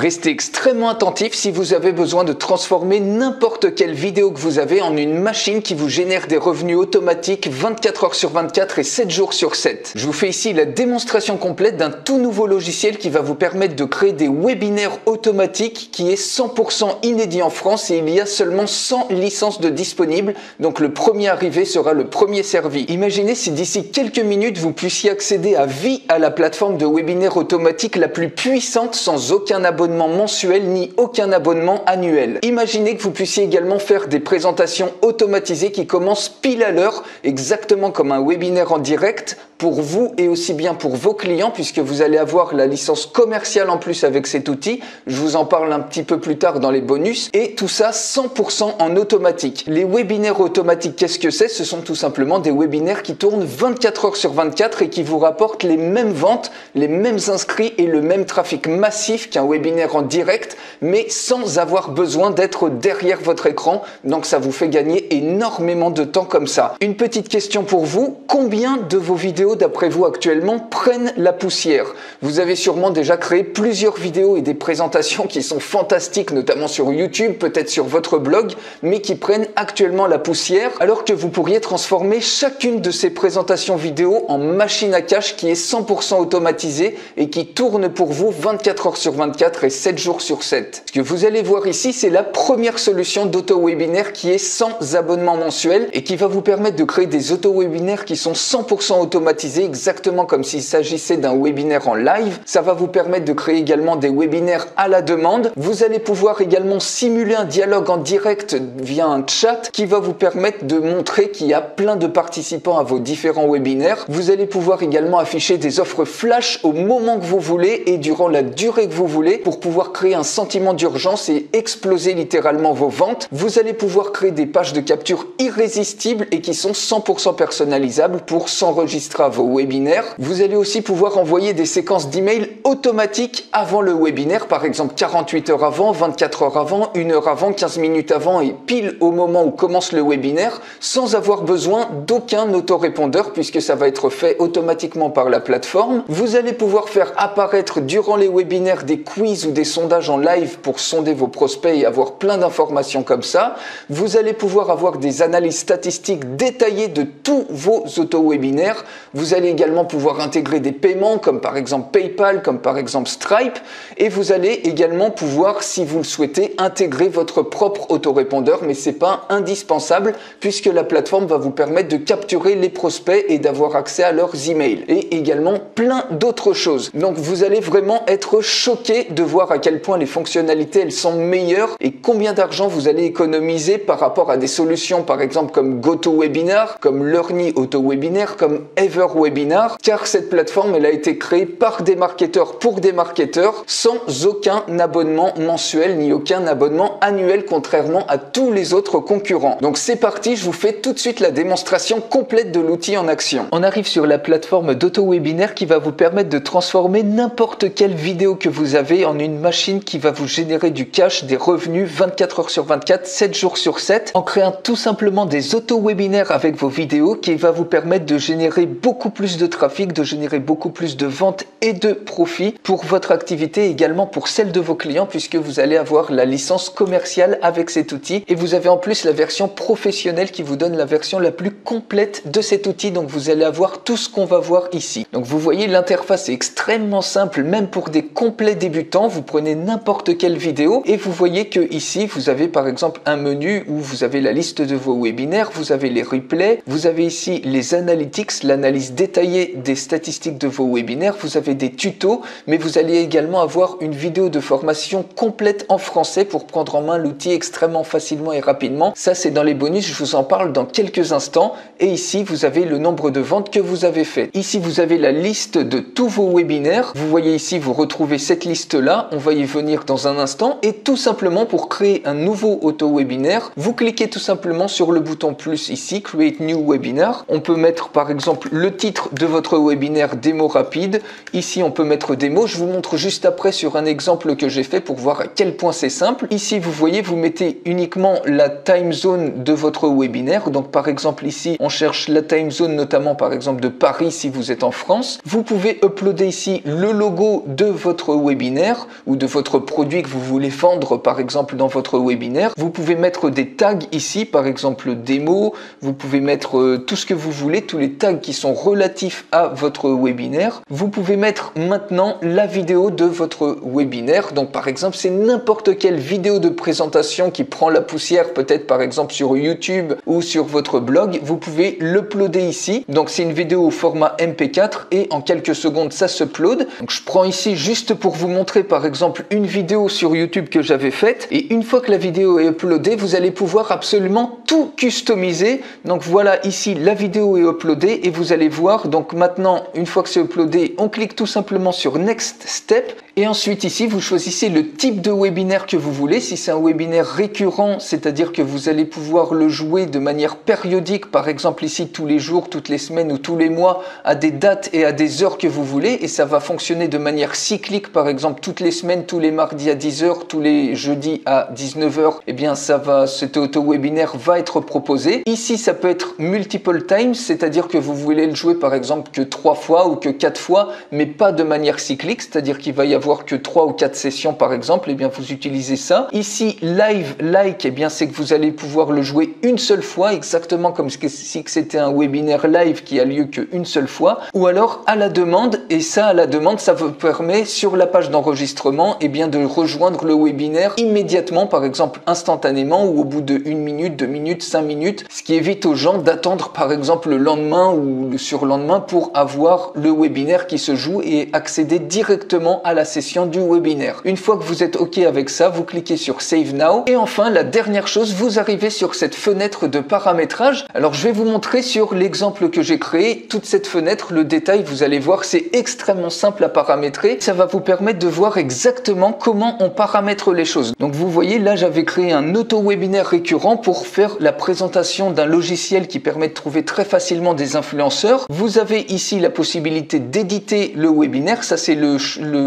Restez extrêmement attentifs si vous avez besoin de transformer n'importe quelle vidéo que vous avez en une machine qui vous génère des revenus automatiques 24 heures sur 24 et 7 jours sur 7. Je vous fais ici la démonstration complète d'un tout nouveau logiciel qui va vous permettre de créer des webinaires automatiques qui est 100% inédit en France et il y a seulement 100 licences de disponibles. Donc le premier arrivé sera le premier servi. Imaginez si d'ici quelques minutes vous puissiez accéder à vie à la plateforme de webinaire automatique la plus puissante sans aucun abonnement mensuel ni aucun abonnement annuel. Imaginez que vous puissiez également faire des présentations automatisées qui commencent pile à l'heure, exactement comme un webinaire en direct pour vous et aussi bien pour vos clients puisque vous allez avoir la licence commerciale en plus avec cet outil. Je vous en parle un petit peu plus tard dans les bonus et tout ça 100% en automatique. Les webinaires automatiques, qu'est-ce que c'est? Ce sont tout simplement des webinaires qui tournent 24 heures sur 24 et qui vous rapportent les mêmes ventes, les mêmes inscrits et le même trafic massif qu'un webinaire en direct, mais sans avoir besoin d'être derrière votre écran. Donc ça vous fait gagner énormément de temps comme ça. Une petite question pour vous, combien de vos vidéos d'après vous actuellement prennent la poussière? Vous avez sûrement déjà créé plusieurs vidéos et des présentations qui sont fantastiques, notamment sur YouTube, peut-être sur votre blog, mais qui prennent actuellement la poussière, alors que vous pourriez transformer chacune de ces présentations vidéo en machine à cash qui est 100% automatisée et qui tourne pour vous 24 heures sur 24 et 7 jours sur 7. Ce que vous allez voir ici, c'est la première solution d'auto-webinaire qui est sans abonnement mensuel et qui va vous permettre de créer des auto-webinaires qui sont 100% automatisés, exactement comme s'il s'agissait d'un webinaire en live. Ça va vous permettre de créer également des webinaires à la demande. Vous allez pouvoir également simuler un dialogue en direct via un chat qui va vous permettre de montrer qu'il y a plein de participants à vos différents webinaires. Vous allez pouvoir également afficher des offres flash au moment que vous voulez et durant la durée que vous voulez pour pouvoir créer un sentiment d'urgence et exploser littéralement vos ventes. Vous allez pouvoir créer des pages de capture irrésistibles et qui sont 100% personnalisables pour s'enregistrer à vos webinaires. Vous allez aussi pouvoir envoyer des séquences d'emails automatiques avant le webinaire, par exemple 48 heures avant, 24 heures avant, 1 heure avant, 15 minutes avant et pile au moment où commence le webinaire, sans avoir besoin d'aucun autorépondeur puisque ça va être fait automatiquement par la plateforme. Vous allez pouvoir faire apparaître durant les webinaires des quiz ou des sondages en live pour sonder vos prospects et avoir plein d'informations comme ça. Vous allez pouvoir avoir des analyses statistiques détaillées de tous vos auto-webinaires. Vous allez également pouvoir intégrer des paiements comme par exemple PayPal, comme par exemple Stripe et vous allez également pouvoir, si vous le souhaitez, intégrer votre propre autorépondeur, mais c'est pas indispensable puisque la plateforme va vous permettre de capturer les prospects et d'avoir accès à leurs emails et également plein d'autres choses. Donc vous allez vraiment être choqué de voir à quel point les fonctionnalités elles sont meilleures et combien d'argent vous allez économiser par rapport à des solutions par exemple comme GoToWebinar, comme Learny AutoWebinar, comme EverWebinar, car cette plateforme elle a été créée par des marketeurs pour des marketeurs sans aucun abonnement mensuel ni aucun abonnement annuel contrairement à tous les autres concurrents. Donc c'est parti, je vous fais tout de suite la démonstration complète de l'outil en action. On arrive sur la plateforme d'auto-webinaire qui va vous permettre de transformer n'importe quelle vidéo que vous avez en une machine qui va vous générer du cash, des revenus 24 heures sur 24, 7 jours sur 7 en créant tout simplement des auto-webinaires avec vos vidéos qui va vous permettre de générer beaucoup plus de trafic, de générer beaucoup plus de ventes et de profits pour votre activité et également pour celle de vos clients puisque vous allez avoir la licence commerciale avec cet outil et vous avez en plus la version professionnelle qui vous donne la version la plus complète de cet outil. Donc vous allez avoir tout ce qu'on va voir ici. Donc vous voyez l'interface est extrêmement simple même pour des complets débutants. Vous prenez n'importe quelle vidéo et vous voyez que ici vous avez par exemple un menu où vous avez la liste de vos webinaires, vous avez les replays, vous avez ici les analytics, l'analyse détaillée des statistiques de vos webinaires, vous avez des tutos, mais vous allez également avoir une vidéo de formation complète en français pour prendre en main l'outil extrêmement facilement et rapidement. Ça c'est dans les bonus, je vous en parle dans quelques instants. Et ici vous avez le nombre de ventes que vous avez fait. Ici vous avez la liste de tous vos webinaires. Vous voyez ici vous retrouvez cette liste là, on va y venir dans un instant. Et tout simplement pour créer un nouveau auto-webinaire, vous cliquez tout simplement sur le bouton plus ici, Create New Webinar. On peut mettre par exemple le titre de votre webinaire démo rapide. Ici on peut mettre démo, je vous montre juste après sur un exemple que j'ai fait pour voir à quel point c'est simple. Ici vous voyez vous mettez uniquement la time zone de votre webinaire. Donc par exemple ici on cherche la time zone notamment par exemple de Paris si vous êtes en France. Vous pouvez uploader ici le logo de votre webinaire. ou de votre produit que vous voulez vendre par exemple dans votre webinaire. Vous pouvez mettre des tags ici, par exemple démo, vous pouvez mettre tout ce que vous voulez, tous les tags qui sont relatifs à votre webinaire. Vous pouvez mettre maintenant la vidéo de votre webinaire. Donc par exemple, c'est n'importe quelle vidéo de présentation qui prend la poussière, peut-être par exemple sur YouTube ou sur votre blog, vous pouvez l'uploader ici. Donc c'est une vidéo au format MP4 et en quelques secondes ça s'upload. Donc je prends ici juste pour vous montrer par exemple une vidéo sur YouTube que j'avais faite, et une fois que la vidéo est uploadée, vous allez pouvoir absolument tout customiser. Donc voilà, ici la vidéo est uploadée et vous allez voir, donc maintenant une fois que c'est uploadé, on clique tout simplement sur Next Step. Et ensuite ici, vous choisissez le type de webinaire que vous voulez. Si c'est un webinaire récurrent, c'est-à-dire que vous allez pouvoir le jouer de manière périodique, par exemple ici tous les jours, toutes les semaines ou tous les mois, à des dates et à des heures que vous voulez. Et ça va fonctionner de manière cyclique, par exemple toutes les semaines, tous les mardis à 10h, tous les jeudis à 19h. Eh bien cet auto-webinaire va être proposé. Ici, ça peut être multiple times, c'est-à-dire que vous voulez le jouer par exemple que 3 fois ou que 4 fois, mais pas de manière cyclique, c'est-à-dire qu'il va y avoir que 3 ou 4 sessions par exemple, et bien vous utilisez ça. Ici live like, et bien c'est que vous allez pouvoir le jouer une seule fois, exactement comme si c'était un webinaire live qui a lieu qu'une seule fois, ou alors à la demande, et ça à la demande, ça vous permet sur la page d'enregistrement et bien de rejoindre le webinaire immédiatement, par exemple instantanément ou au bout de 1 minute, 2 minutes, 5 minutes, ce qui évite aux gens d'attendre par exemple le lendemain ou le surlendemain pour avoir le webinaire qui se joue et accéder directement à la session du webinaire. Une fois que vous êtes OK avec ça, vous cliquez sur Save Now. Et enfin, la dernière chose, vous arrivez sur cette fenêtre de paramétrage. Alors, je vais vous montrer sur l'exemple que j'ai créé, toute cette fenêtre, le détail, vous allez voir, c'est extrêmement simple à paramétrer. Ça va vous permettre de voir exactement comment on paramètre les choses. Donc, vous voyez, là, j'avais créé un auto-webinaire récurrent pour faire la présentation d'un logiciel qui permet de trouver très facilement des influenceurs. Vous avez ici la possibilité d'éditer le webinaire. Ça, c'est le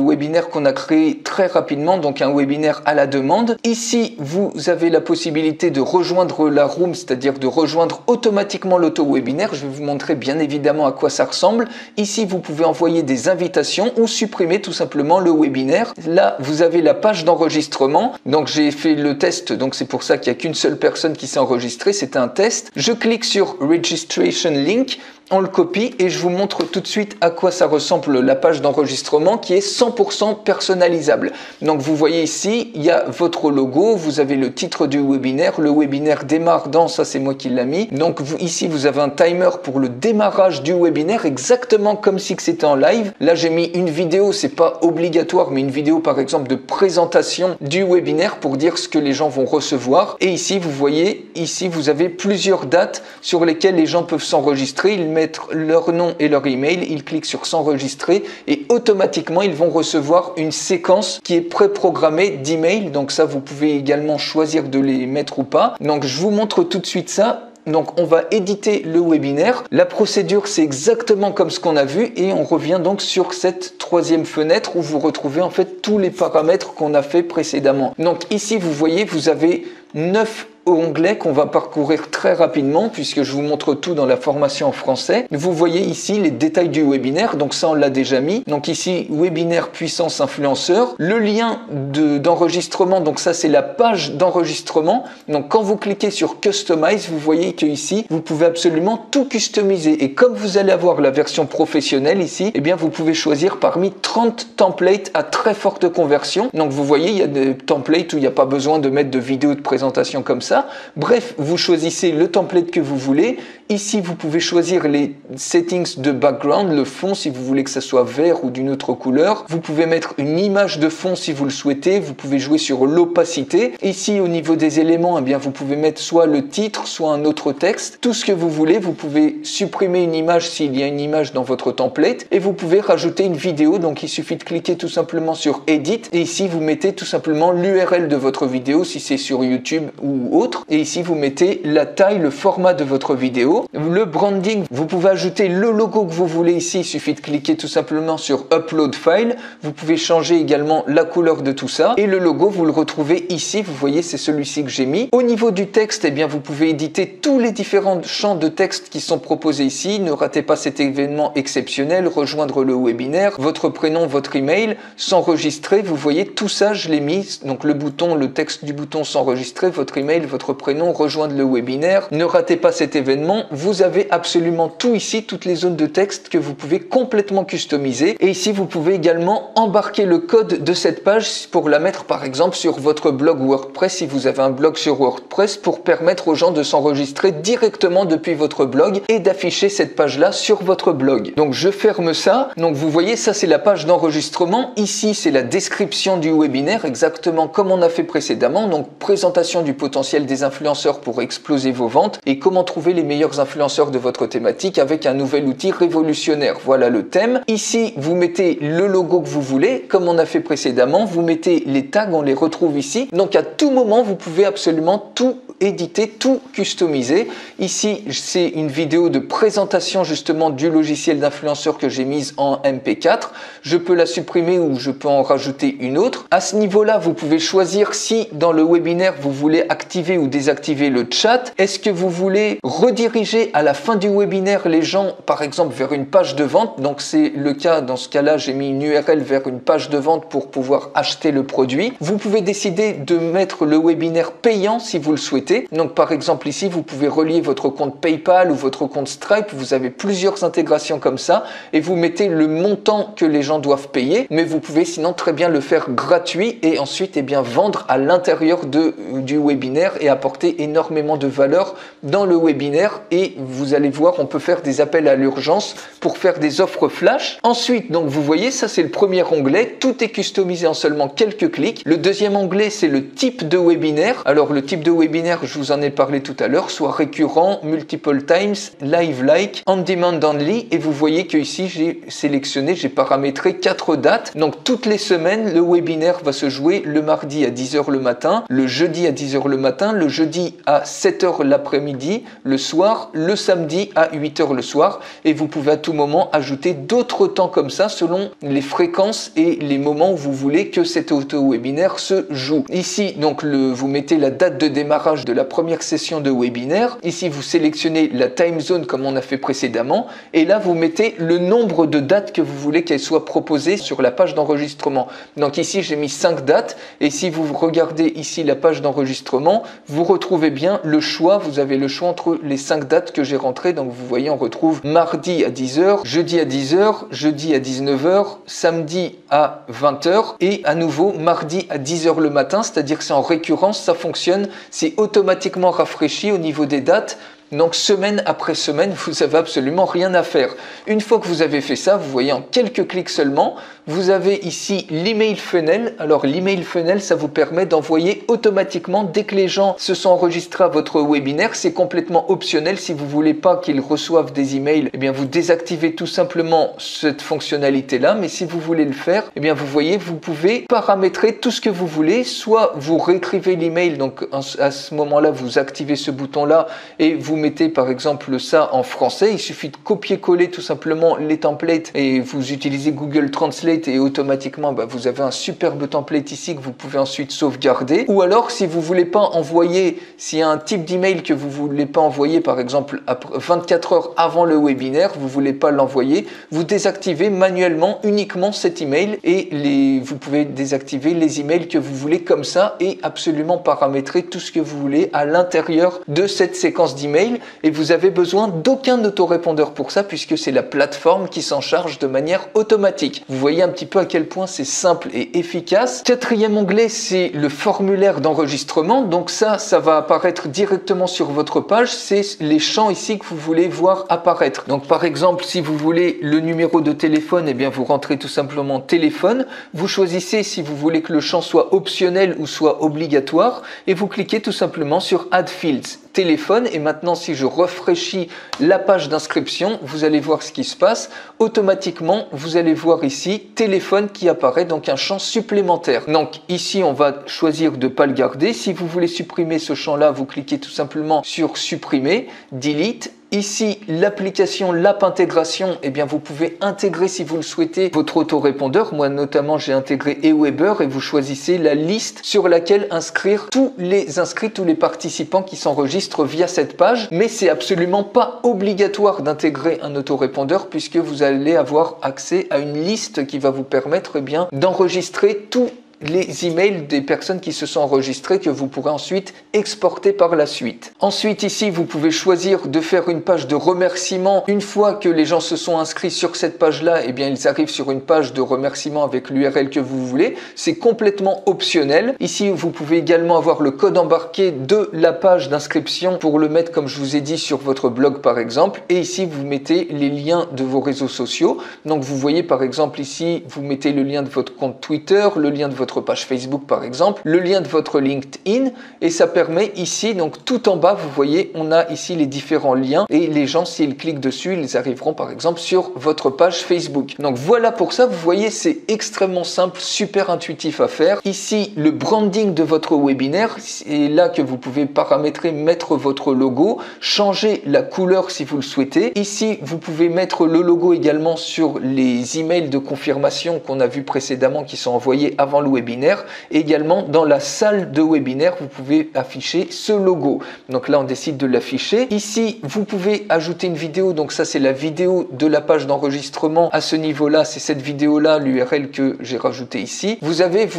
webinaire qu'on a créé très rapidement, donc un webinaire à la demande. Ici, vous avez la possibilité de rejoindre la room, c'est-à-dire de rejoindre automatiquement l'auto-webinaire. Je vais vous montrer bien évidemment à quoi ça ressemble. Ici, vous pouvez envoyer des invitations ou supprimer tout simplement le webinaire. Là, vous avez la page d'enregistrement. Donc, j'ai fait le test, donc c'est pour ça qu'il n'y a qu'une seule personne qui s'est enregistrée. C'est un test. Je clique sur Registration Link. On le copie et je vous montre tout de suite à quoi ça ressemble la page d'enregistrement qui est 100% personnalisable. Donc vous voyez ici, il y a votre logo, vous avez le titre du webinaire, le webinaire démarre dans, ça c'est moi qui l'ai mis. Donc ici vous avez un timer pour le démarrage du webinaire exactement comme si c'était en live. Là j'ai mis une vidéo, c'est pas obligatoire, mais une vidéo par exemple de présentation du webinaire pour dire ce que les gens vont recevoir. Et ici vous voyez, ici vous avez plusieurs dates sur lesquelles les gens peuvent s'enregistrer. Ils mettent leur nom et leur email, ils cliquent sur s'enregistrer et automatiquement ils vont recevoir une séquence qui est préprogrammée d'emails. Donc ça vous pouvez également choisir de les mettre ou pas. Donc je vous montre tout de suite ça. Donc on va éditer le webinaire. La procédure c'est exactement comme ce qu'on a vu et on revient donc sur cette troisième fenêtre où vous retrouvez en fait tous les paramètres qu'on a fait précédemment. Donc ici vous voyez vous avez 9 onglets qu'on va parcourir très rapidement puisque je vous montre tout dans la formation en français. Vous voyez ici les détails du webinaire, donc ça on l'a déjà mis. Donc ici webinaire puissance influenceur, le lien d'enregistrement, donc ça c'est la page d'enregistrement. Donc quand vous cliquez sur Customize, vous voyez que ici vous pouvez absolument tout customiser et comme vous allez avoir la version professionnelle ici, eh bien vous pouvez choisir parmi 30 templates à très forte conversion. Donc vous voyez il y a des templates où il n'y a pas besoin de mettre de vidéo de présentation comme ça. Bref, vous choisissez le template que vous voulez. Ici, vous pouvez choisir les settings de background, le fond si vous voulez que ça soit vert ou d'une autre couleur. Vous pouvez mettre une image de fond si vous le souhaitez. Vous pouvez jouer sur l'opacité. Ici, au niveau des éléments, eh bien, vous pouvez mettre soit le titre, soit un autre texte. Tout ce que vous voulez. Vous pouvez supprimer une image s'il y a une image dans votre template. Et vous pouvez rajouter une vidéo. Donc, il suffit de cliquer tout simplement sur Edit. Et ici, vous mettez tout simplement l'URL de votre vidéo si c'est sur YouTube ou autre. autre. Et ici, vous mettez la taille, le format de votre vidéo. Le branding, vous pouvez ajouter le logo que vous voulez ici. Il suffit de cliquer tout simplement sur Upload File. Vous pouvez changer également la couleur de tout ça. Et le logo, vous le retrouvez ici. Vous voyez, c'est celui-ci que j'ai mis. Au niveau du texte, eh bien, vous pouvez éditer tous les différents champs de texte qui sont proposés ici. Ne ratez pas cet événement exceptionnel. Rejoindre le webinaire, votre prénom, votre email, s'enregistrer. Vous voyez, tout ça, je l'ai mis. Donc, le bouton, le texte du bouton s'enregistrer, votre email, votre prénom, rejoindre le webinaire. Ne ratez pas cet événement. Vous avez absolument tout ici, toutes les zones de texte que vous pouvez complètement customiser. Et ici, vous pouvez également embarquer le code de cette page pour la mettre, par exemple, sur votre blog WordPress, si vous avez un blog sur WordPress, pour permettre aux gens de s'enregistrer directement depuis votre blog et d'afficher cette page-là sur votre blog. Donc, je ferme ça. Donc, vous voyez, ça, c'est la page d'enregistrement. Ici, c'est la description du webinaire, exactement comme on a fait précédemment. Donc, présentation du potentiel des influenceurs pour exploser vos ventes et comment trouver les meilleurs influenceurs de votre thématique avec un nouvel outil révolutionnaire. Voilà le thème. Ici, vous mettez le logo que vous voulez, comme on a fait précédemment. Vous mettez les tags, on les retrouve ici. Donc, à tout moment, vous pouvez absolument tout éditer, tout customiser. Ici, c'est une vidéo de présentation justement du logiciel d'influenceur que j'ai mise en MP4. Je peux la supprimer ou je peux en rajouter une autre. À ce niveau-là, vous pouvez choisir si dans le webinaire, vous voulez activer ou désactiver le chat. Est-ce que vous voulez rediriger à la fin du webinaire les gens, par exemple, vers une page de vente? Donc, c'est le cas, dans ce cas-là, j'ai mis une URL vers une page de vente pour pouvoir acheter le produit. Vous pouvez décider de mettre le webinaire payant si vous le souhaitez. Donc, par exemple, ici, vous pouvez relier votre compte PayPal ou votre compte Stripe. Vous avez plusieurs intégrations comme ça et vous mettez le montant que les gens doivent payer. Mais vous pouvez sinon très bien le faire gratuit et ensuite, eh bien, vendre à l'intérieur du webinaire et apporter énormément de valeur dans le webinaire. Et vous allez voir, on peut faire des appels à l'urgence pour faire des offres flash. Ensuite, donc, vous voyez, ça, c'est le premier onglet. Tout est customisé en seulement quelques clics. Le deuxième onglet, c'est le type de webinaire. Alors, le type de webinaire, je vous en ai parlé tout à l'heure, soit récurrent, multiple times, live like, on demand only. Et vous voyez que ici, j'ai sélectionné, j'ai paramétré 4 dates. Donc, toutes les semaines, le webinaire va se jouer le mardi à 10 h le matin, le jeudi à 10 h le matin, le jeudi à 7 h l'après-midi, le soir, le samedi à 8 h le soir. Et vous pouvez à tout moment ajouter d'autres temps comme ça selon les fréquences et les moments où vous voulez que cet auto-webinaire se joue. Ici, donc, vous mettez la date de démarrage de la première session de webinaire. Ici, vous sélectionnez la time zone comme on a fait précédemment. Et là, vous mettez le nombre de dates que vous voulez qu'elles soient proposées sur la page d'enregistrement. Donc ici, j'ai mis 5 dates. Et si vous regardez ici la page d'enregistrement, vous retrouvez bien le choix. Vous avez le choix entre les 5 dates que j'ai rentrées. Donc vous voyez, on retrouve mardi à 10 h, jeudi à 10 h, jeudi à 19 h, samedi à 20 h et à nouveau mardi à 10 h le matin. C'est-à-dire que c'est en récurrence, ça fonctionne. C'est automatiquement rafraîchi au niveau des dates. Donc, semaine après semaine, vous n'avez absolument rien à faire. Une fois que vous avez fait ça, vous voyez en quelques clics seulement, vous avez ici l'email funnel. Alors, l'email funnel, ça vous permet d'envoyer automatiquement, dès que les gens se sont enregistrés à votre webinaire, c'est complètement optionnel. Si vous ne voulez pas qu'ils reçoivent des emails, eh bien, vous désactivez tout simplement cette fonctionnalité-là. Mais si vous voulez le faire, eh bien, vous voyez, vous pouvez paramétrer tout ce que vous voulez. Soit vous réécrivez l'email, donc à ce moment-là, vous activez ce bouton-là et vous mettez par exemple ça en français. Il suffit de copier-coller tout simplement les templates et vous utilisez Google Translate et automatiquement vous avez un superbe template ici que vous pouvez ensuite sauvegarder. Ou alors si vous voulez pas envoyer, s'il y a un type d'email que vous voulez pas envoyer par exemple 24 heures avant le webinaire, vous voulez pas l'envoyer, vous désactivez manuellement uniquement cet email et vous pouvez désactiver les emails que vous voulez comme ça et absolument paramétrer tout ce que vous voulez à l'intérieur de cette séquence d'emails. Et vous avez besoin d'aucun autorépondeur pour ça puisque c'est la plateforme qui s'en charge de manière automatique. Vous voyez un petit peu à quel point c'est simple et efficace. Quatrième onglet, c'est le formulaire d'enregistrement. Donc ça va apparaître directement sur votre page. C'est les champs ici que vous voulez voir apparaître. Donc par exemple, si vous voulez le numéro de téléphone, eh bien vous rentrez tout simplement téléphone. Vous choisissez si vous voulez que le champ soit optionnel ou soit obligatoire et vous cliquez tout simplement sur Add Fields téléphone et maintenant simplement, si je rafraîchis la page d'inscription, vous allez voir ce qui se passe. Automatiquement, vous allez voir ici téléphone qui apparaît, donc un champ supplémentaire. Donc ici, on va choisir de ne pas le garder. Si vous voulez supprimer ce champ-là, vous cliquez tout simplement sur supprimer, delete. Ici, l'application L'app Intégration, eh bien, vous pouvez intégrer si vous le souhaitez votre autorépondeur. Moi, notamment, j'ai intégré Aweber et vous choisissez la liste sur laquelle inscrire tous les inscrits, tous les participants qui s'enregistrent via cette page. Mais c'est absolument pas obligatoire d'intégrer un autorépondeur puisque vous allez avoir accès à une liste qui va vous permettre, eh bien, d'enregistrer tous les emails des personnes qui se sont enregistrées que vous pourrez ensuite exporter par la suite. Ensuite ici vous pouvez choisir de faire une page de remerciement. Une fois que les gens se sont inscrits sur cette page là, eh bien ils arrivent sur une page de remerciement avec l'URL que vous voulez. C'est complètement optionnel. Ici vous pouvez également avoir le code embarqué de la page d'inscription pour le mettre comme je vous ai dit sur votre blog par exemple. Et ici vous mettez les liens de vos réseaux sociaux. Donc vous voyez par exemple ici vous mettez le lien de votre compte Twitter, le lien de votre page Facebook par exemple, le lien de votre LinkedIn et ça permet ici, donc tout en bas, vous voyez, on a ici les différents liens et les gens, s'ils cliquent dessus, ils arriveront par exemple sur votre page Facebook. Donc voilà pour ça, vous voyez, c'est extrêmement simple, super intuitif à faire. Ici, le branding de votre webinaire, c'est là que vous pouvez paramétrer, mettre votre logo, changer la couleur si vous le souhaitez. Ici, vous pouvez mettre le logo également sur les emails de confirmation qu'on a vu précédemment qui sont envoyés avant le webinaire. Également dans la salle de webinaire vous pouvez afficher ce logo. Donc là on décide de l'afficher. Ici vous pouvez ajouter une vidéo, donc ça c'est la vidéo de la page d'enregistrement. À ce niveau là c'est cette vidéo là, l'URL que j'ai rajouté ici. Vous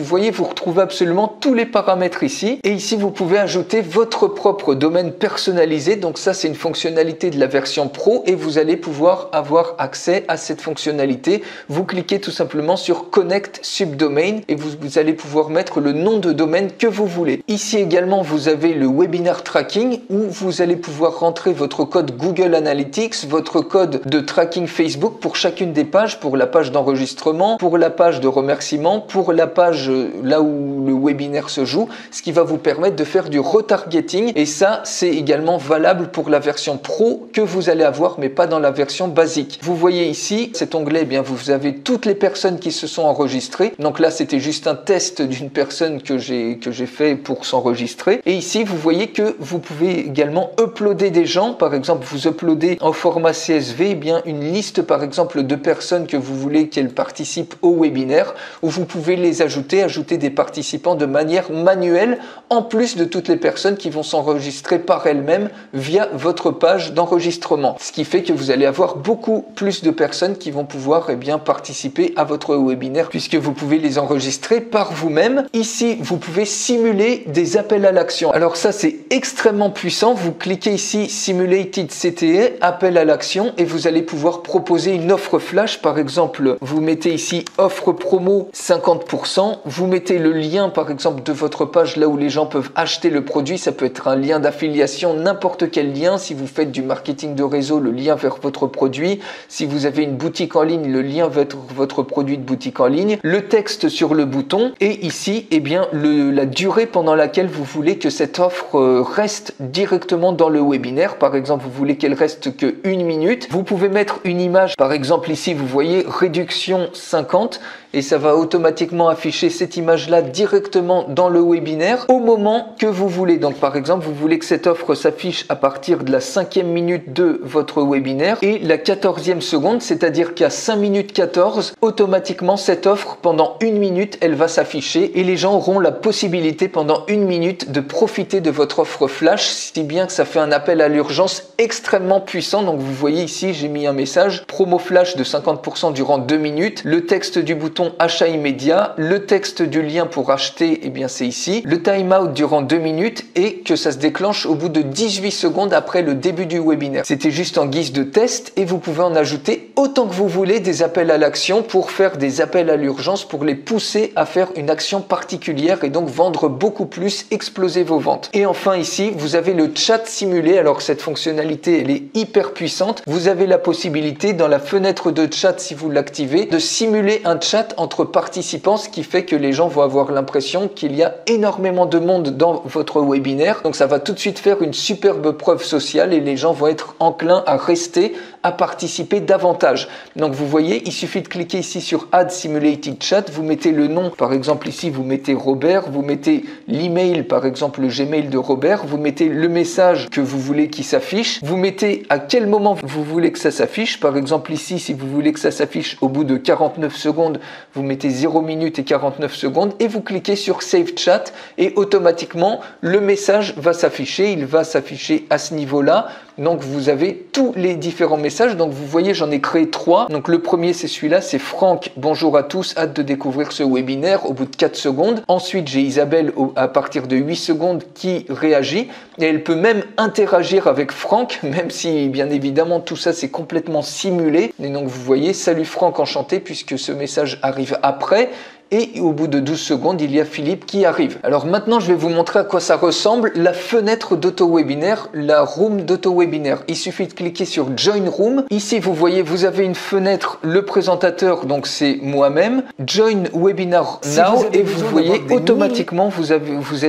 voyez, vous retrouvez absolument tous les paramètres ici et ici vous pouvez ajouter votre propre domaine personnalisé. Donc ça c'est une fonctionnalité de la version pro et vous allez pouvoir avoir accès à cette fonctionnalité. Vous cliquez tout simplement sur Connect Subdomain et vous allez pouvoir mettre le nom de domaine que vous voulez. Ici également, vous avez le Webinar Tracking où vous allez pouvoir rentrer votre code Google Analytics, votre code de tracking Facebook pour chacune des pages, pour la page d'enregistrement, pour la page de remerciement, pour la page là où le webinaire se joue, ce qui va vous permettre de faire du retargeting et ça, c'est également valable pour la version pro que vous allez avoir, mais pas dans la version basique. Vous voyez ici, cet onglet, eh bien, vous avez toutes les personnes qui se sont enregistrées. Donc là, c'était juste un test d'une personne que j'ai fait pour s'enregistrer. Et ici, vous voyez que vous pouvez également uploader des gens. Par exemple, vous uploadez en format CSV, eh bien, une liste, par exemple, de personnes que vous voulez qu'elles participent au webinaire, où vous pouvez les ajouter des participants de manière manuelle, en plus de toutes les personnes qui vont s'enregistrer par elles-mêmes via votre page d'enregistrement. Ce qui fait que vous allez avoir beaucoup plus de personnes qui vont pouvoir, eh bien, participer à votre webinaire, puisque vous pouvez les enregistrer par vous-même. Ici, vous pouvez simuler des appels à l'action. Alors ça, c'est extrêmement puissant. Vous cliquez ici Simulated CTA, appel à l'action, et vous allez pouvoir proposer une offre flash. Par exemple, vous mettez ici offre promo 50%. Vous mettez le lien, par exemple, de votre page là où les gens peuvent acheter le produit. Ça peut être un lien d'affiliation, n'importe quel lien. Si vous faites du marketing de réseau, le lien vers votre produit. Si vous avez une boutique en ligne, le lien vers votre produit de boutique en ligne. Le texte sur le bouton et ici, eh bien, la durée pendant laquelle vous voulez que cette offre reste directement dans le webinaire. Par exemple, vous voulez qu'elle reste que 1 minute. Vous pouvez mettre une image. Par exemple, ici, vous voyez réduction 50 et ça va automatiquement afficher cette image-là directement dans le webinaire au moment que vous voulez. Donc, par exemple, vous voulez que cette offre s'affiche à partir de la 5e minute de votre webinaire et la 14e seconde, c'est-à-dire qu'à 5 minutes 14, automatiquement, cette offre, pendant 1 minute, elle va s'afficher et les gens auront la possibilité pendant 1 minute de profiter de votre offre flash, si bien que ça fait un appel à l'urgence extrêmement puissant. Donc, vous voyez ici, j'ai mis un message promo flash de 50% durant 2 minutes, le texte du bouton achat immédiat, le texte du lien pour acheter, eh bien c'est ici, le timeout durant 2 minutes et que ça se déclenche au bout de 18 secondes après le début du webinaire. C'était juste en guise de test et vous pouvez en ajouter autant que vous voulez des appels à l'action pour faire des appels à l'urgence, pour les pousser à faire une action particulière et donc vendre beaucoup plus, exploser vos ventes. Et enfin ici, vous avez le chat simulé. Alors cette fonctionnalité, elle est hyper puissante. Vous avez la possibilité dans la fenêtre de chat, si vous l'activez, de simuler un chat entre participants, ce qui fait que les gens vont avoir l'impression qu'il y a énormément de monde dans votre webinaire. Donc ça va tout de suite faire une superbe preuve sociale et les gens vont être enclins à rester, à participer davantage. Donc vous voyez, il suffit de cliquer ici sur Add Simulated Chat, vous mettez le nom, par exemple ici vous mettez Robert, vous mettez l'email, par exemple le Gmail de Robert, vous mettez le message que vous voulez qui s'affiche, vous mettez à quel moment vous voulez que ça s'affiche, par exemple ici si vous voulez que ça s'affiche au bout de 49 secondes, vous mettez 0 minutes et 49 secondes et vous cliquez sur Save Chat et automatiquement le message va s'afficher, il va s'afficher à ce niveau-là. Donc vous avez tous les différents messages. Donc vous voyez, j'en ai créé 3. Donc le premier c'est celui-là, c'est Franck, bonjour à tous, hâte de découvrir ce webinaire au bout de 4 secondes. Ensuite j'ai Isabelle à partir de 8 secondes qui réagit et elle peut même interagir avec Franck, même si bien évidemment tout ça c'est complètement simulé. Et donc vous voyez, salut Franck, enchanté, puisque ce message arrive après. Et au bout de 12 secondes, il y a Philippe qui arrive. Alors maintenant, je vais vous montrer à quoi ça ressemble la fenêtre d'auto-webinaire, la room d'auto-webinaire. Il suffit de cliquer sur Join Room. Ici, vous voyez, vous avez une fenêtre, le présentateur, donc c'est moi-même. Join Webinar Now et vous voyez automatiquement,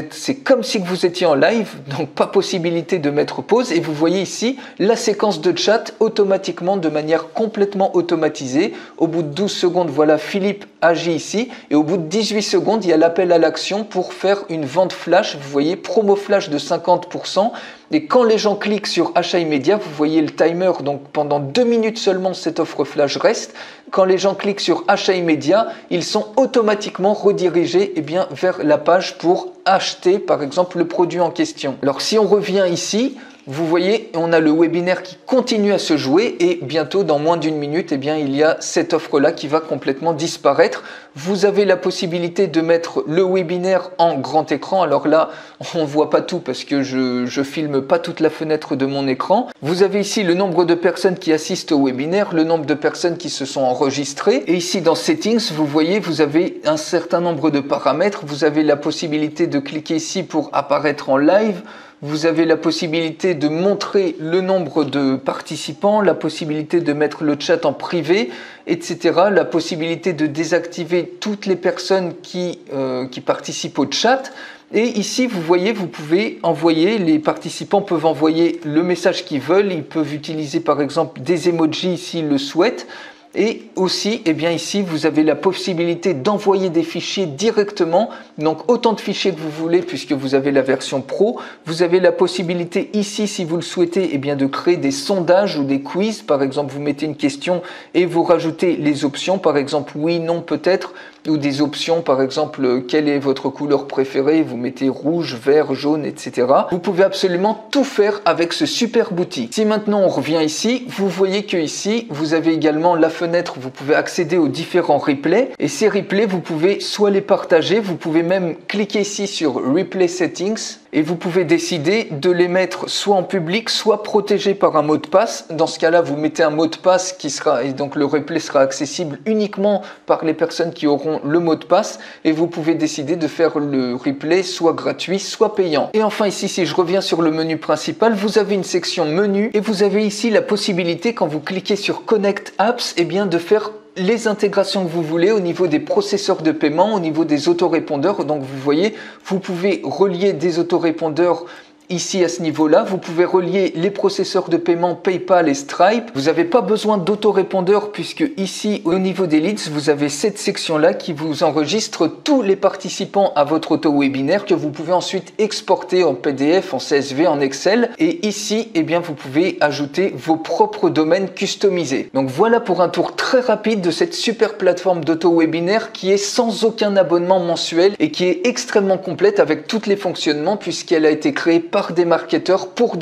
c'est comme si vous étiez en live, donc pas possibilité de mettre pause. Et vous voyez ici la séquence de chat automatiquement, de manière complètement automatisée. Au bout de 12 secondes, voilà, Philippe agit ici. Et au bout de 18 secondes, il y a l'appel à l'action pour faire une vente flash. Vous voyez, promo flash de 50%. Et quand les gens cliquent sur achat immédiat, vous voyez le timer. Donc pendant 2 minutes seulement, cette offre flash reste. Quand les gens cliquent sur achat immédiat, ils sont automatiquement redirigés vers la page pour acheter, par exemple, le produit en question. Alors si on revient ici, vous voyez, on a le webinaire qui continue à se jouer et bientôt, dans moins d'une minute, il y a cette offre-là qui va complètement disparaître. Vous avez la possibilité de mettre le webinaire en grand écran. Alors là, on ne voit pas tout parce que je filme pas toute la fenêtre de mon écran. Vous avez ici le nombre de personnes qui assistent au webinaire, le nombre de personnes qui se sont enregistrées. Et ici, dans Settings, vous voyez, vous avez un certain nombre de paramètres. Vous avez la possibilité de cliquer ici pour apparaître en live. Vous avez la possibilité de montrer le nombre de participants, la possibilité de mettre le chat en privé, etc. La possibilité de désactiver toutes les personnes qui participent au chat. Et ici, vous voyez, vous pouvez envoyer, les participants peuvent envoyer le message qu'ils veulent. Ils peuvent utiliser par exemple des emojis s'ils le souhaitent. Et aussi, ici, vous avez la possibilité d'envoyer des fichiers directement. Donc, autant de fichiers que vous voulez puisque vous avez la version pro. Vous avez la possibilité ici, si vous le souhaitez, de créer des sondages ou des quiz. Par exemple, vous mettez une question et vous rajoutez les options. Par exemple, oui, non, peut-être. Ou des options, par exemple, quelle est votre couleur préférée? Vous mettez rouge, vert, jaune, etc. Vous pouvez absolument tout faire avec ce superbe outil. Si maintenant on revient ici, vous voyez que ici, vous avez également la fenêtre, vous pouvez accéder aux différents replays. Et ces replays, vous pouvez soit les partager, vous pouvez même cliquer ici sur Replay Settings. Et vous pouvez décider de les mettre soit en public, soit protégés par un mot de passe. Dans ce cas-là, vous mettez un mot de passe et donc le replay sera accessible uniquement par les personnes qui auront le mot de passe. Et vous pouvez décider de faire le replay soit gratuit, soit payant. Et enfin ici, si je reviens sur le menu principal, vous avez une section menu et vous avez ici la possibilité, quand vous cliquez sur Connect Apps, de faire les intégrations que vous voulez au niveau des processeurs de paiement, au niveau des autorépondeurs. Donc vous voyez, vous pouvez relier des autorépondeurs ici à ce niveau-là. Vous pouvez relier les processeurs de paiement PayPal et Stripe. Vous n'avez pas besoin d'autorépondeur puisque ici au niveau des leads, vous avez cette section-là qui vous enregistre tous les participants à votre auto-webinaire que vous pouvez ensuite exporter en PDF, en CSV, en Excel. Et ici, vous pouvez ajouter vos propres domaines customisés. Donc voilà pour un tour très rapide de cette super plateforme d'auto-webinaire qui est sans aucun abonnement mensuel et qui est extrêmement complète avec tous les fonctionnements puisqu'elle a été créée par des marketeurs pour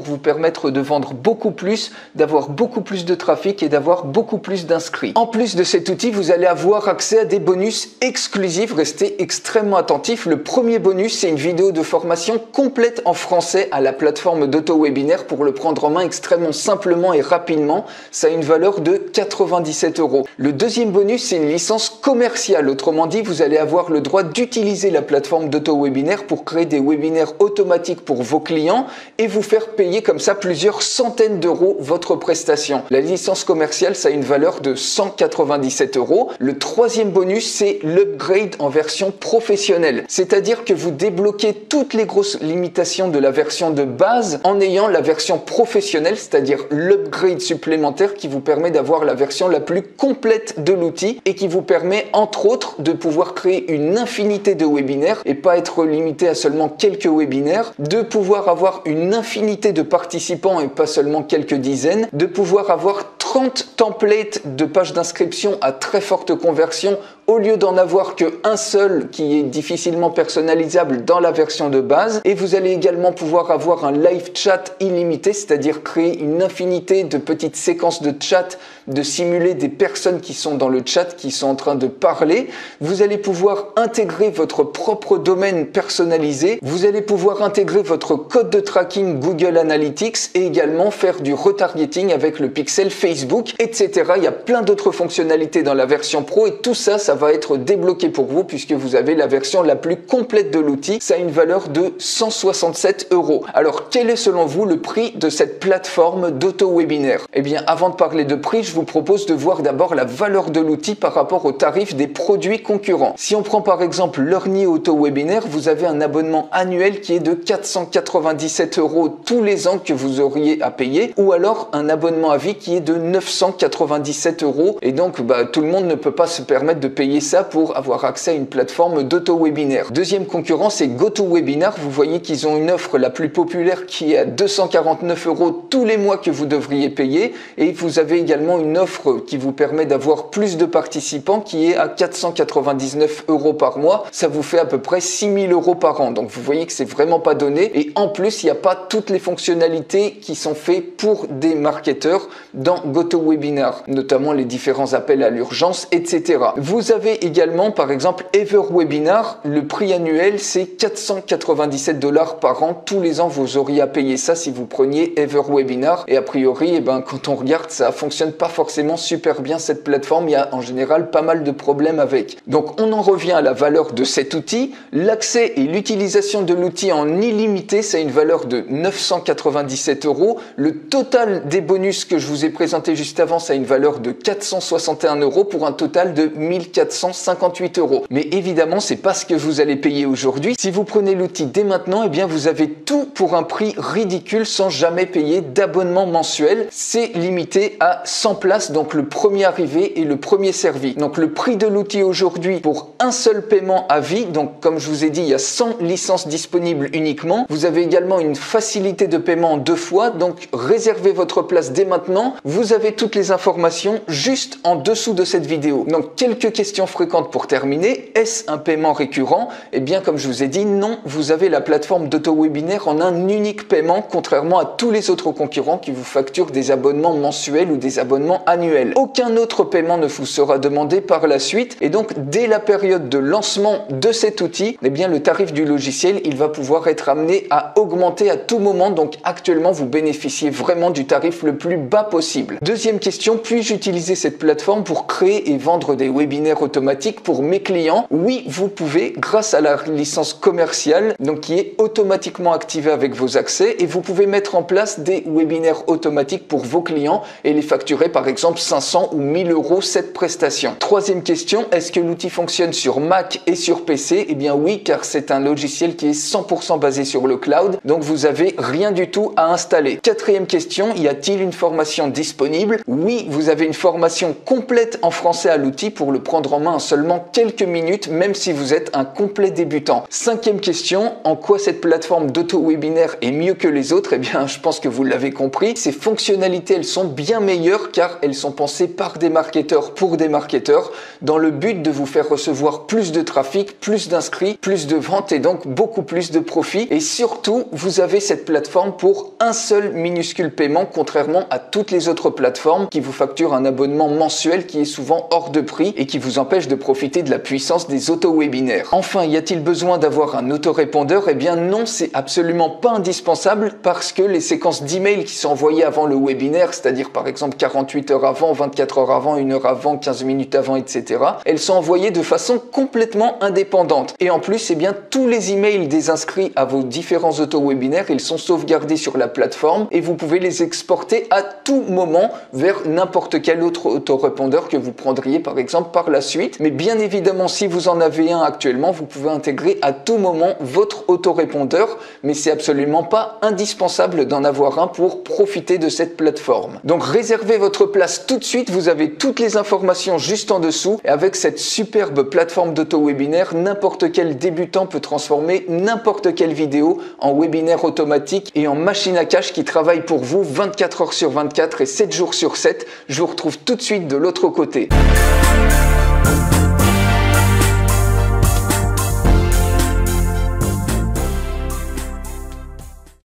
vous permettre de vendre beaucoup plus, d'avoir beaucoup plus de trafic et d'avoir beaucoup plus d'inscrits. En plus de cet outil, vous allez avoir accès à des bonus exclusifs. Restez extrêmement attentifs. Le premier bonus, c'est une vidéo de formation complète en français à la plateforme d'auto-webinaire pour le prendre en main extrêmement simplement et rapidement. Ça a une valeur de 97 €. Le deuxième bonus, c'est une licence commerciale. Autrement dit, vous allez avoir le droit d'utiliser la plateforme d'auto-webinaire pour créer des webinaires automatiques automatique pour vos clients et vous faire payer comme ça plusieurs centaines d'euros votre prestation. La licence commerciale, ça a une valeur de 197 euros. Le troisième bonus, c'est l'upgrade en version professionnelle. C'est-à-dire que vous débloquez toutes les grosses limitations de la version de base en ayant la version professionnelle, c'est-à-dire l'upgrade supplémentaire qui vous permet d'avoir la version la plus complète de l'outil et qui vous permet entre autres de pouvoir créer une infinité de webinaires et pas être limité à seulement quelques webinaires, de pouvoir avoir une infinité de participants et pas seulement quelques dizaines, de pouvoir avoir 30 templates de pages d'inscription à très forte conversion au lieu d'en avoir qu'un seul qui est difficilement personnalisable dans la version de base. Et vous allez également pouvoir avoir un live chat illimité, c'est-à-dire créer une infinité de petites séquences de chat, de simuler des personnes qui sont dans le chat, qui sont en train de parler. Vous allez pouvoir intégrer votre propre domaine personnalisé. Vous allez pouvoir intégrer votre code de tracking Google Analytics et également faire du retargeting avec le pixel Facebook, etc. Il y a plein d'autres fonctionnalités dans la version pro et tout ça, ça va être débloqué pour vous puisque vous avez la version la plus complète de l'outil. Ça a une valeur de 167 euros. Alors, quel est selon vous le prix de cette plateforme d'auto-webinaire? Eh bien, avant de parler de prix, je vous propose de voir d'abord la valeur de l'outil par rapport au tarif des produits concurrents. Si on prend par exemple Learny Auto-Webinaire, vous avez un abonnement annuel qui est de 497 euros tous les ans que vous auriez à payer, ou alors un abonnement à vie qui est de 997 euros. Et donc, tout le monde ne peut pas se permettre de payer ça pour avoir accès à une plateforme d'auto-webinaire. Deuxième concurrent, c'est GoToWebinar. Vous voyez qu'ils ont une offre la plus populaire qui est à 249 euros tous les mois que vous devriez payer. Et vous avez également une offre qui vous permet d'avoir plus de participants qui est à 499 euros par mois. Ça vous fait à peu près 6000 euros par an. Donc vous voyez que c'est vraiment pas donné. Et en plus, il n'y a pas toutes les fonctionnalités qui sont faites pour des marketeurs dans GoToWebinar, notamment les différents appels à l'urgence, etc. Vous avez également par exemple EverWebinar. Le prix annuel, c'est 497 $ par an. Tous les ans, vous auriez à payer ça si vous preniez EverWebinar. Et a priori, quand on regarde, ça fonctionne pas forcément super bien cette plateforme. Il y a en général pas mal de problèmes avec. Donc on en revient à la valeur de cet outil. L'accès et l'utilisation de l'outil en illimité, ça a une valeur de 997 euros. Le total des bonus que je vous ai présenté juste avant, ça a une valeur de 461 euros pour un total de 1458 euros. Mais évidemment, c'est pas ce que vous allez payer aujourd'hui. Si vous prenez l'outil dès maintenant, eh bien vous avez tout pour un prix ridicule sans jamais payer d'abonnement mensuel. C'est limité à 100 places, donc le premier arrivé et le premier servi. Donc le prix de l'outil aujourd'hui pour un seul paiement à vie, donc comme je vous ai dit, il y a 100 licences disponibles uniquement. Vous avez également une facilité de paiement en 2 fois, donc réservez votre place dès maintenant. Vous avez toutes les informations juste en dessous de cette vidéo. Donc quelques questions fréquentes pour terminer. Est-ce un paiement récurrent? Eh bien comme je vous ai dit, non, vous avez la plateforme d'auto-webinaire en un unique paiement, contrairement à tous les autres concurrents qui vous facturent des abonnements mensuels ou des abonnements annuels. Aucun autre paiement ne vous sera demandé par la suite et donc dès la période de lancement de cet outil, eh bien le tarif du logiciel, il va pouvoir être amené à augmenter à tout moment. Donc actuellement, vous bénéficiez vraiment du tarif le plus bas possible. Deuxième question, puis-je utiliser cette plateforme pour créer et vendre des webinaires automatiques pour mes clients? Oui, vous pouvez grâce à la licence commerciale, donc qui est automatiquement activée avec vos accès, et vous pouvez mettre en place des webinaires automatiques pour vos clients et les facturer par exemple 500 ou 1000 euros cette prestation. Troisième question, est-ce que l'outil fonctionne sur Mac et sur PC? Eh bien oui, car c'est un logiciel qui est 100% basé sur le cloud, donc vous avez rien du tout à installer. Quatrième question, y a-t-il une formation disponible? Oui, vous avez une formation complète en français à l'outil pour le prendre en main en seulement quelques minutes, même si vous êtes un complet débutant. Cinquième question, en quoi cette plateforme d'auto-webinaire est mieux que les autres? Eh bien, je pense que vous l'avez compris, ces fonctionnalités, elles sont bien meilleures car elles sont pensées par des marketeurs pour des marketeurs dans le but de vous faire recevoir plus de trafic, plus d'inscrits, plus de ventes et donc beaucoup plus de profit. Et surtout, vous avez cette plateforme pour un seul minuscule paiement, contrairement à toutes les autres plateformes qui vous facturent un abonnement mensuel qui est souvent hors de prix et qui vous empêche de profiter de la puissance des auto-webinaires. Enfin, y a-t-il besoin d'avoir un autorépondeur? Eh bien non, c'est absolument pas indispensable parce que les séquences d'emails qui sont envoyées avant le webinaire, c'est-à-dire par exemple 48 heures avant, 24 heures avant, 1 heure avant, 15 minutes avant, etc., elles sont envoyées de façon complètement indépendante. Et en plus, eh bien, tous les emails des inscrits à vos différents auto-webinaires, ils sont sauvegardés sur la plateforme et vous pouvez les exporter à tout moment vers n'importe quel autre autorépondeur que vous prendriez par exemple par la suite. Mais bien évidemment, si vous en avez un actuellement, vous pouvez intégrer à tout moment votre autorépondeur, mais c'est absolument pas indispensable d'en avoir un pour profiter de cette plateforme. Donc réservez votre place tout de suite, vous avez toutes les informations juste en dessous et avec cette superbe plateforme d'auto-webinaire, n'importe quel débutant peut transformer n'importe quelle vidéo en webinaire automatique et en machine à cash qui travaille pour vous 24 heures sur 24 et 7 jours sur 7. Je vous retrouve tout de suite de l'autre côté.